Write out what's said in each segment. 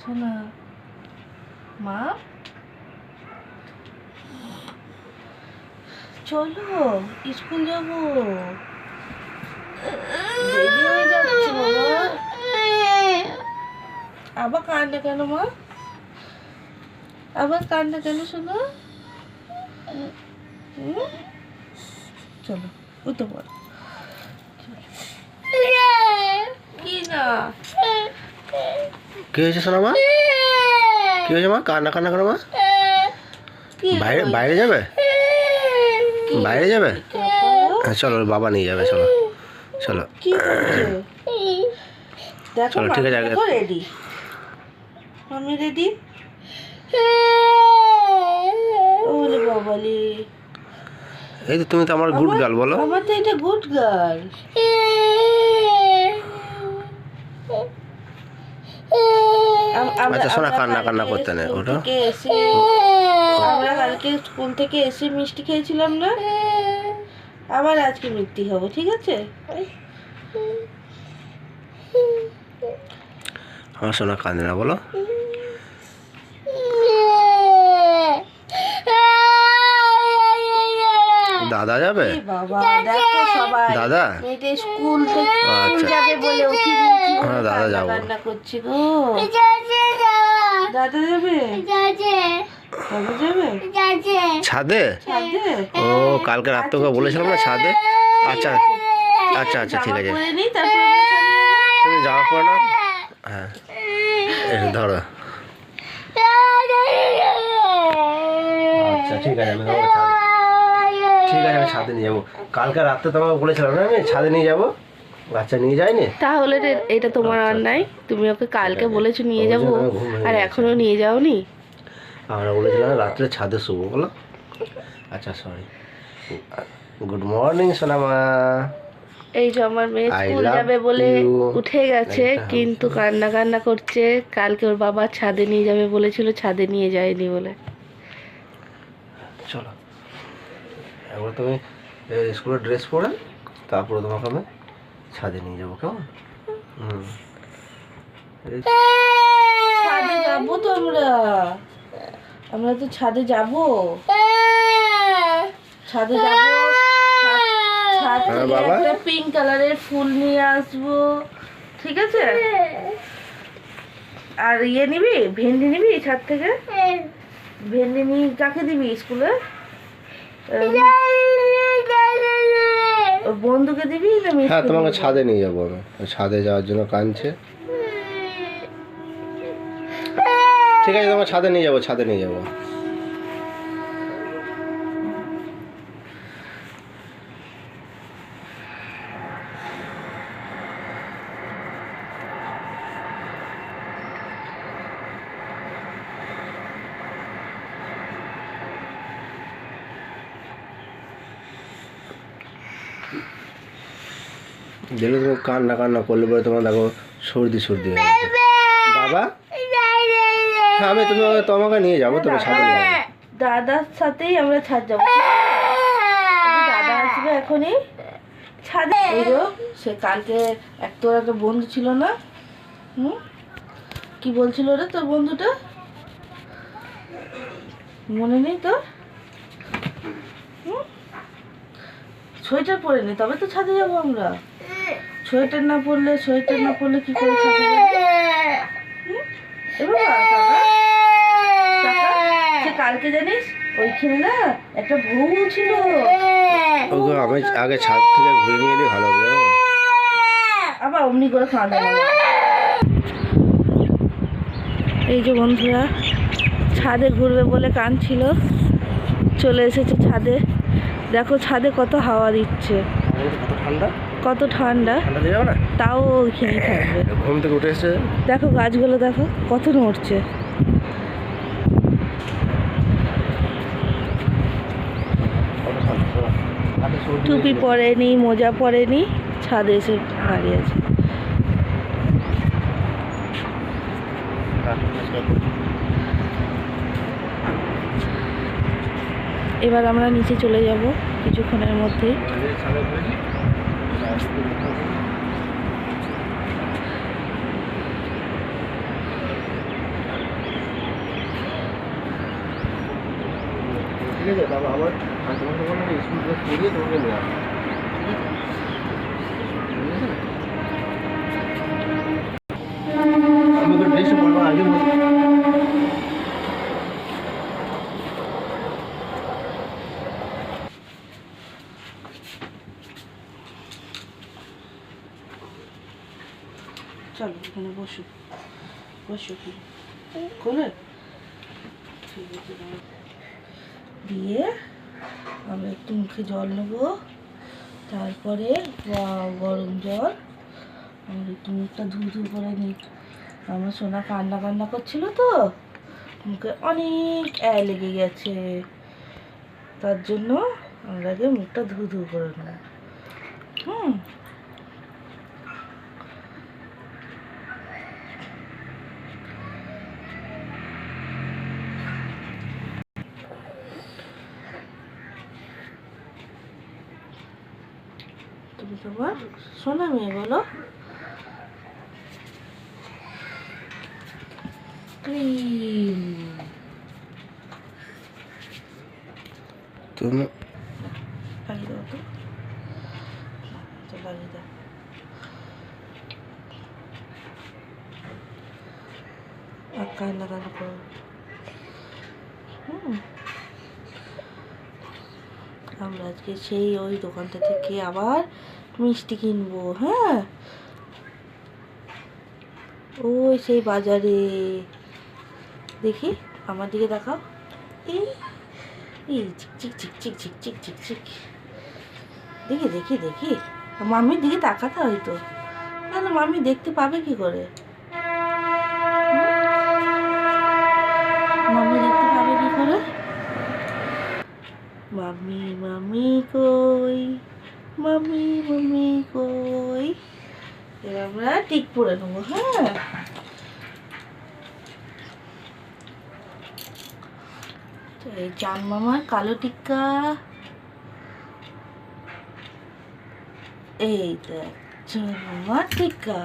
শোনা মা, চলো স্কুল যাবো, দেরি হয়ে যাচ্ছে বাবা। আবার কান্না কেন মা, আবার কান্না কেন শোনো? চলো উঠে পড়ো। কি না কি হয়েছে শোনা মা? কি হয়েছে মা? কান্না কান্না করো মা? বাইরে বাইরে যাবে? বাইরে যাবে? হ্যাঁ চলো বাবা নিয়ে যাবে, চলো চলো কি করছে? দেখো চলো, ঠিক আছে, দেখো রেডি, আমি রেডি। ওলে বাবালি, এই তো তুমি তো আমার গুড গার্ল বলো। আমার তো এটা গুড গার্ল। আচ্ছা শোনা, কান্না কান্না করতে নেই ওটা। আমরা কালকে স্কুল থেকে এসে মিষ্টি খেয়েছিলাম না, আবার আজকে মিষ্টি খাবো, ঠিক আছে? আমার শোনা কাঁদে না বলো। দাদা যাবে? বাবা দেখো সবাই দাদা? মেয়েটা স্কুল থেকে আচ্ছা। যাবে বলে উঠে দিয়েছি, হ্যাঁ, দাদা যাবো। কান্না করছি গো। দাদা যাবে? দাদা যাবে ছাদে? ছাদে? ও কালকে রাত তোকে বলেছিলাম না ছাদে। আচ্ছা আচ্ছা আচ্ছা ঠিক আছে, জামা পরে নিই, তারপরে আমরা ছাদে যাবো। তুমি জামা পরে নাও। হ্যাঁ এই ধরো। আচ্ছা ঠিক আছে, আমি তোমাকে ছাদে, ঠিক আছে আমি ছাদে নিয়ে যাবো। কালকে রাত্রে তোমাকে বলেছিলাম না আমি ছাদে নিয়ে যাবো, বাচ্চা নিয়ে যায়নি। তাহলে এটা তোমার অন্যায়, তুমি ওকে কালকে বলেছো নিয়ে যাবো আর এখনো নিয়ে যাওনি। আমরা বলেছিলাম না রাত্রে ছাদে শুবো বলো। আচ্ছা সরি, গুড মর্নিং সোনামা। এই যে আমার মেয়ে I স্কুল love যাবে বলে you. উঠে গেছে, কিন্তু কান্না কান্না করছে। কালকে ওর বাবা ছাদে নিয়ে যাবে বলেছিল, ছাদে নিয়ে যায়নি বলে। চলো এবার তুমি স্কুলের ড্রেস পরে তারপরে তোমাকে আমি ছাদে নিয়ে যাবো, কেমন? ছাদে যাবো তো আমরা তো ছাদে যাবো, ছাদে যাবো। ছাদ থেকে বাবা? একটা পিঙ্ক কালারের ফুল নিয়ে আসবো, ঠিক আছে? আর ইয়ে নিবি, ভেন্ডি নিবি ছাদ থেকে? ভেন্ডি নিয়ে কাকে দিবি স্কুলে? ওর বন্ধুকে দিবি না মিষ্টি হ্যাঁ তোমাকে দিবি? ছাদে নিয়ে যাবো আমি, ছাদে যাওয়ার জন্য কাঁদছে। ঠিক আছে তোমাকে ছাদে নিয়ে যাবো, ছাদে নিয়ে যাবো। দেখলে তুমি কান্না কান্না করলে পরে তোমার দেখো সর্দি সর্দি হয়ে গেছে। বাবা হ্যাঁ আমি তোমাকে নিয়ে যাবো, তুমি ছাদে নিয়ে যাবো। দাদার সাথেই আমরা ছাদ যাবো, দাদা আসবে এখনই ছাদে। সে কালকে তোর একটা বন্ধু ছিল না, কি বলছিল রে তোর বন্ধুটা, মনে নেই তোর? সোয়েটার পরে নি, তবে তো ছাদে যাবো আমরা। সোয়েটার না পরলে কি করে ছাদে যাবো? সে কালকে জানিস ওইখানে না একটা বউ ছিল, ওগো আমি আগে ছাদ থেকে ঘুরে নিয়ে এলে ভালো হবে। আবার অমনি করে খাওয়া যাবে। এই যে বন্ধুরা ছাদে ঘুরবে বলে কাঁদছিল, চলে এসেছে ছাদে। দেখো ছাদে কত হাওয়া দিচ্ছে, কত ঠান্ডা, তাও ওইখানেই থাকবে। ঘুম থেকে উঠে এসে দেখো গাছগুলো দেখো কত নড়ছে। টুপি পরেনি, মোজা পরেনি, ছাদে এসে দাঁড়িয়ে আছে। এবার আমরা নিচে চলে যাব কিছুক্ষণের মধ্যে। আমার তোমাকে বললাম স্কুল ড্রেস পরিয়ে তোমাকে নিয়ে আসবো। আমি ওকে ড্রেসটা পরবো আগে বলবো। চলো এখানে বসো, বসো কোলে। ঠিক আছে, দিয়ে আমরা একটু মুখে জল নেবো, তারপরে গরম জল আমরা একটু মুখটা ধু করে নিই। আমার সোনা কান্না কান্না করছিল তো, মুখে অনেক লেগে গেছে, তার জন্য আমরা আগে মুখটা ধু করে নেব। তুমি তোমার সোনা মেয়ে বলো। ক্রিম তুমি লাগিয়ে দাও তো, লাগিয়ে দাও। আর কান্না কান্না করো। আমরা আজকে সেই ওই দোকানটা থেকে আবার মিষ্টি কিনবো। হ্যাঁ, ওই সেই বাজারে। দেখি আমার দিকে দেখাও। এই ঝিকঝিক ঝিকঝিক ঝিকঝিক ঝিকঝিক। দেখি দেখি দেখি, মাম্মির দিকে তাকাতে হয়তো, তাহলে মাম্মি দেখতে পাবে কি করে? মাম্মি দেখতে পাবে কি করে? মাম্মি মাম্মি কই, মাম্মি মাম্মি কই। এবার আমরা টিক পরে নেবো। হ্যাঁ, এই চান মামার কালো টিক্কা। এই দেখ চান মামার টিক্কা।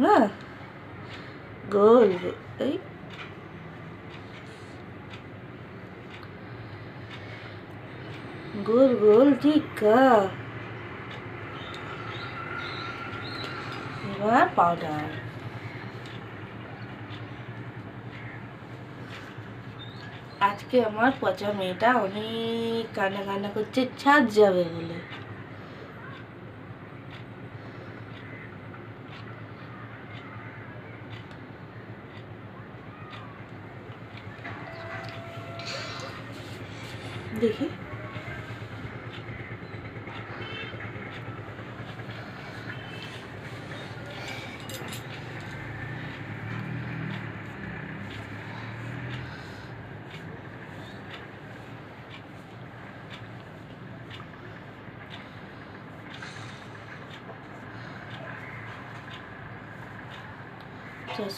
হ্যাঁ, গোল এই গোল গোল টিক্কা। এবার পাউডার। আজকে আমার পচা মেয়েটা অনেক কান্না কান্না করছে ছাদ যাবে বলে। দেখি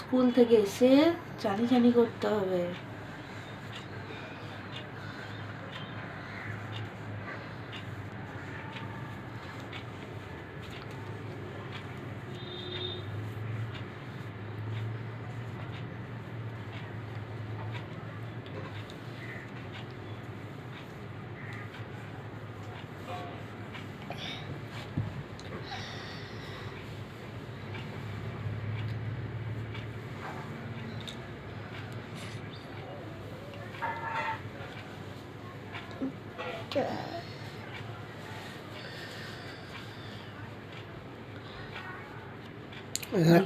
স্কুল থেকে এসে চানি চানি করতে হবে।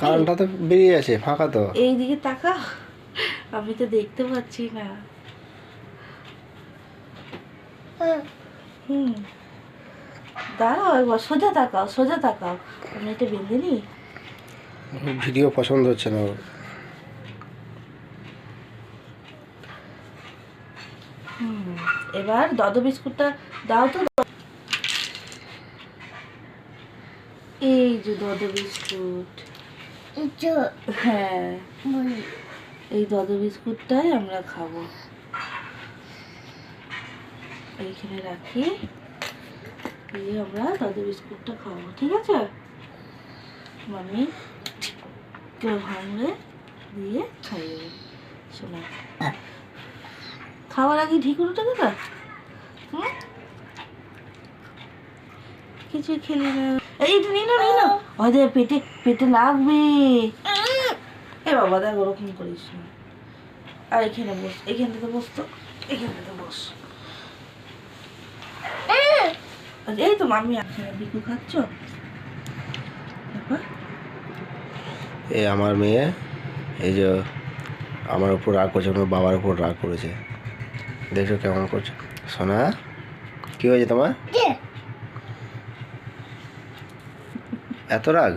কানটা তো বেরিয়ে আছে, ফাঁকা তো। এইদিকে তাকাও, আমি তো দেখতে পাচ্ছি না। দাঁড়াও একবার, সোজা তাকাও সোজা তাকাও। আমি এটা বেঁধে নি। ভিডিও পছন্দ হচ্ছে না ওর। এবার দদ বিস্কুটটা দাও তো। এই যে দদ বিস্কুট। হ্যাঁ, এই দদ বিস্কুটটাই আমরা খাবো। এইখানে রাখি, দিয়ে আমরা দদ বিস্কুটটা খাবো। ঠিক আছে, মামি কেউ ভাঙলে দিয়ে খাইয়ে দেবে। শোনা, খাওয়ার আগে ঢিকুর উঠে গেল। কিছু খেলি না। এইটা নিই না ওদের পেটে পেটে লাগবে। এ বাবা দেখ ওরকম করিস না। আর এখানে বস, এইখানটাতে বস তো, এইখানটাতে বস। এই তো মামি আপনার বিকু খাচ্ছ। এ আমার মেয়ে, এই যে আমার উপর রাগ করছে, আমার বাবার উপর রাগ করেছে। দেখো কেমন করছে। সোনা, কি হয়েছে তোমার? এত রাগ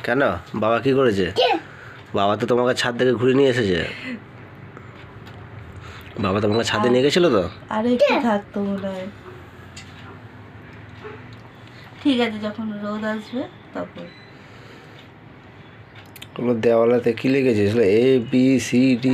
কেন? বাবা কি করেছে? বাবা তো তোমাকে ছাদ থেকে ঘুরে নিয়ে এসেছে। বাবা তোমাকে ছাদে নিয়ে গেছিল তো। আরে একটু থাকতো মনে হয়। ঠিক আছে, যখন রোদ আসবে তখন। ওগুলো দেওয়ালাতে কি লিখেছিস? ABCD।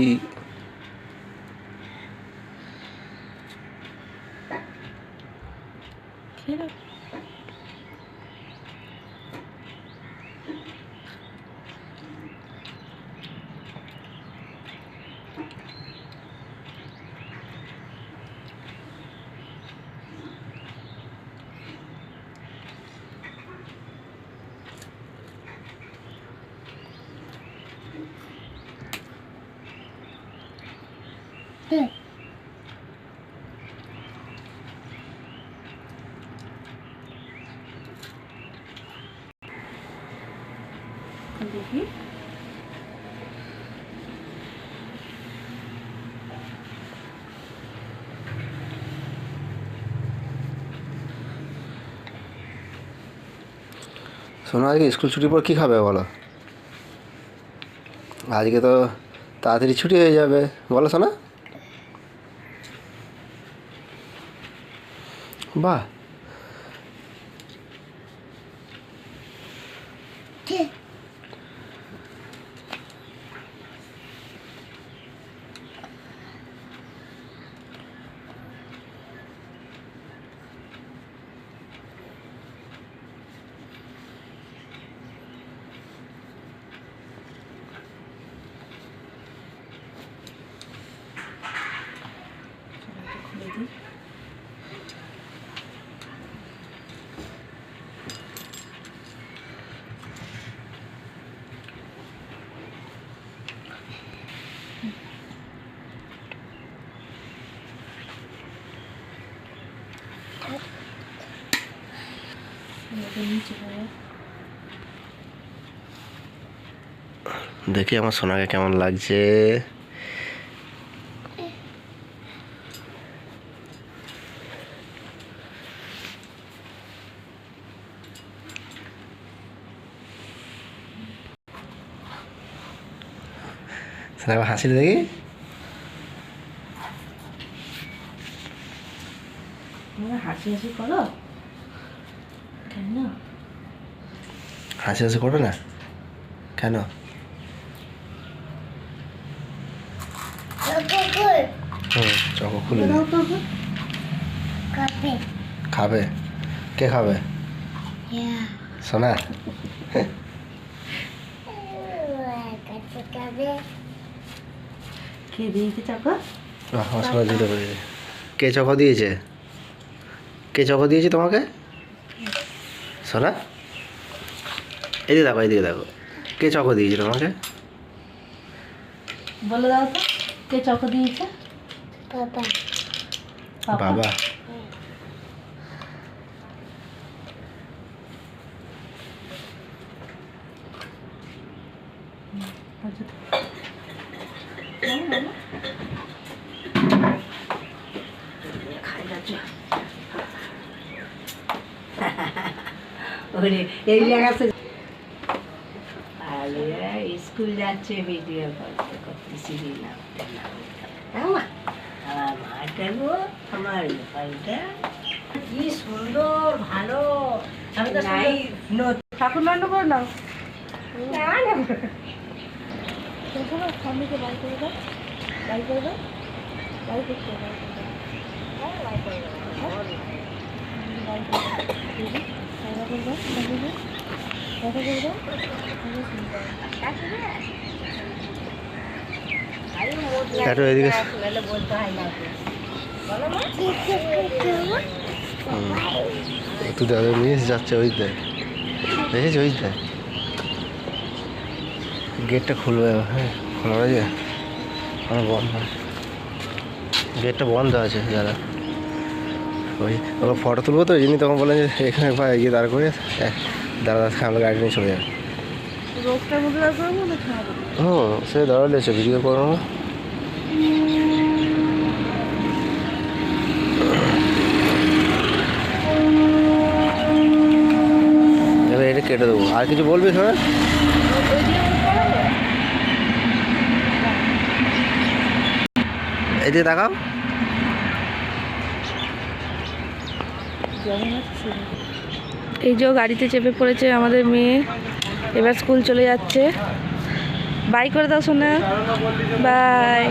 দেখি শোনো, আজকে স্কুল ছুটির পর কী খাবে বলো? আজকে তো তাড়াতাড়ি ছুটি হয়ে যাবে, বলো শোনা। বাহ, খুলে দিই। দেখি আমার সোনাকে কেমন লাগছে। সোনা হাসি দেখি। হাসি হাসি করো কেন? হাসি হাসি করবে না কেন? চকো খুলে দে। খাবে? কে খাবে? সোনা কে দিয়েছে চাকা? আমার সোনা জুতো করে দিয়েছে। কে চকো দিয়েছে? কে চকো দিয়েছে তোমাকে? সোনা এদিকে দেখো, এদিকে দেখো, কে চকো দিয়েছে তোমাকে? বলে দাও তো, কে চকো দিয়েছে? বাবা। এই জায়গাতে স্কুল যাচ্ছে ভিডিও করতে করতে সিঁড়ি নামতে আমার মাটা গো, আমার লোকালটা কি সুন্দর ভালো। আমি তো নাই ঠাকুর নান্ড করে নাও। না স্বামীকে বাই করে দাও, বাই করে দাও, বাই করতে একটু এদিকে। বলতে হয় না। তুই দাদা নিয়ে যাচ্ছে ওই দেখ, দেখেছি ওই দেখ। গেটটা খুলবে, হ্যাঁ খোলা রয়েছে, আমার বন্ধ, গেটটা বন্ধ আছে দাদা। ওই ওকে ফটো তুলবো তো, যিনি তখন বললেন যে এখানে ভাই গিয়ে দাঁড় করে দাঁড়া আমরা গাড়ি নিয়ে চলে যাবে। রোগটার মধ্যে দাঁড় করবো না খাওয়াবো? সে দাঁড়ালে এসে ভিডিও করো না। এবার এটা কেটে দেবো। আর কিছু বলবি শোনা? এদিকে দেখাও। এই যে গাড়িতে চেপে পড়েছে আমাদের মেয়ে, এবার স্কুল চলে যাচ্ছে। বাই করে দাও সোনা, বাই।